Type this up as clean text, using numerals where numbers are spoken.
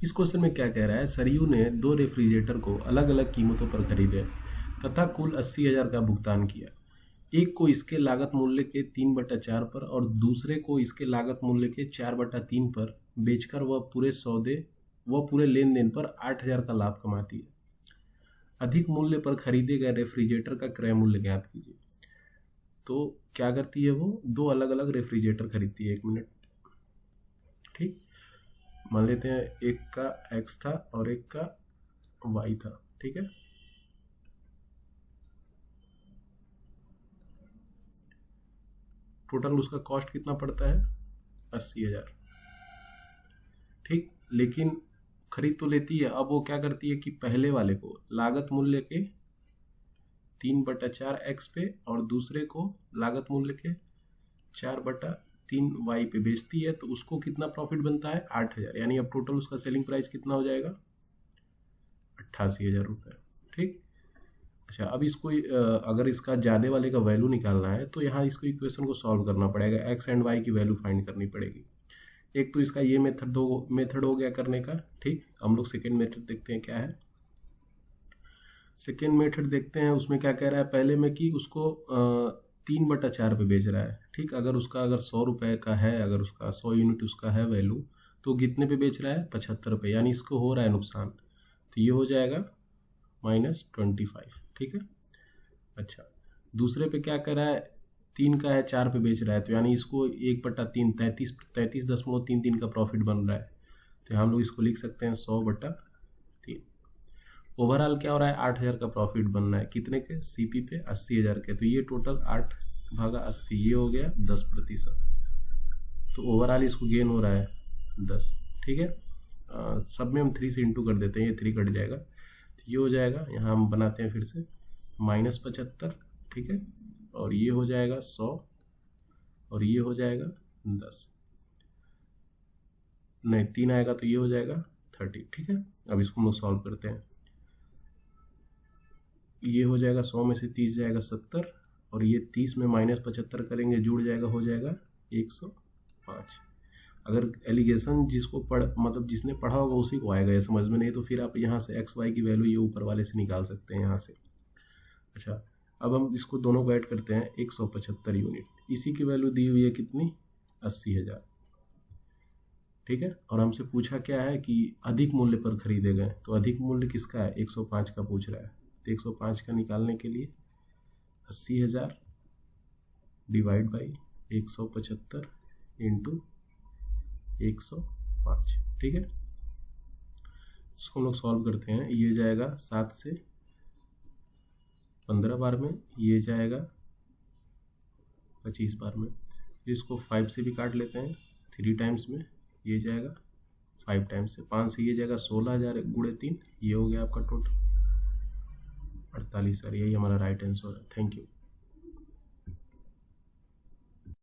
इस क्वेश्चन में क्या कह रहा है, सरयू ने दो रेफ्रिजरेटर को अलग अलग कीमतों पर खरीदे तथा कुल 80,000 का भुगतान किया। एक को इसके लागत मूल्य के 3/4 पर और दूसरे को इसके लागत मूल्य के 4/3 पर बेचकर वह पूरे लेन देन पर 8,000 का लाभ कमाती है। अधिक मूल्य पर खरीदे गए रेफ्रिजरेटर का क्रय मूल्य ज्ञात कीजिए। तो क्या करती है, वो दो अलग अलग रेफ्रिजरेटर खरीदती है। 1 मिनट, ठीक। मान लेते हैं एक का एक्स था और एक का वाई था, ठीक है। टोटल उसका कॉस्ट कितना पड़ता है, 80,000, ठीक। लेकिन खरीद तो लेती है, अब वो क्या करती है कि पहले वाले को लागत मूल्य के 3/4 एक्स पे और दूसरे को लागत मूल्य के 4/3 वाई पे बेचती है। तो उसको कितना प्रॉफिट बनता है, 8,000। यानी अब टोटल उसका सेलिंग प्राइस कितना हो जाएगा, 88,000 रुपये, ठीक। अच्छा, अब इसको अगर इसका ज़्यादा वाले का वैल्यू निकालना है तो यहाँ इसको इक्वेशन को सॉल्व करना पड़ेगा, एक्स एंड वाई की वैल्यू फाइंड करनी पड़ेगी। एक तो इसका ये मेथड हो गया करने का, ठीक। हम लोग सेकेंड मेथड देखते हैं क्या है। सेकेंड मेथड देखते हैं, उसमें क्या कह रहा है, पहले में कि उसको 3/4 पे बेच रहा है, ठीक। अगर 100 रुपये का है, अगर उसका 100 यूनिट उसका है वैल्यू, तो कितने पे बेच रहा है, 75 पे, यानी इसको हो रहा है नुकसान। तो ये हो जाएगा -25, ठीक है। अच्छा, दूसरे पे क्या कर रहा है, 3 का है, 4 पे बेच रहा है, तो यानी इसको 1/3 33.33 का प्रॉफिट बन रहा है। तो हम लोग इसको लिख सकते हैं 100/3। ओवरऑल क्या हो रहा है, 8,000 का प्रॉफिट बन रहा है, कितने के, सीपी पे 80,000 के। तो ये टोटल 8/80 ये हो गया 10%। तो ओवरऑल इसको गेन हो रहा है 10, ठीक है। सब में हम 3 से इंटू कर देते हैं, ये 3 कट जाएगा। तो ये हो जाएगा, यहाँ हम बनाते हैं फिर से -75, ठीक है। और ये हो जाएगा 100 और ये हो जाएगा 10, नहीं 3 आएगा तो ये हो जाएगा 30, ठीक है। अब इसको हम लोग सॉल्व करते हैं। ये हो जाएगा 100 में से 30 जाएगा 70 और ये 30 में -75 करेंगे, जुड़ जाएगा, हो जाएगा 105। अगर एलिगेशन मतलब जिसने पढ़ा होगा उसी को आएगा, ये समझ में नहीं तो फिर आप यहाँ से एक्स वाई की वैल्यू ये ऊपर वाले से निकाल सकते हैं यहाँ से। अच्छा, अब हम इसको दोनों को ऐड करते हैं, 175 यूनिट, इसी की वैल्यू दी हुई है कितनी, 80,000, ठीक है। और हमसे पूछा क्या है कि अधिक मूल्य पर खरीदे गए, तो अधिक मूल्य किसका है, 105 का पूछ रहा है। तो 105 का निकालने के लिए 80,000 डिवाइड बाई 175 इंटू 105, ठीक है। इसको हम लोग सॉल्व करते हैं, ये जाएगा 7 से 15 बार में, ये जाएगा 25 बार में। फिर इसको 5 से भी काट लेते हैं, 3 टाइम्स में, ये जाएगा 5 टाइम्स से, 5 से ये जाएगा 16,000 गुणे 3, ये हो गया आपका टोटल 48,000। यही हमारा राइट आंसर है। Thank you.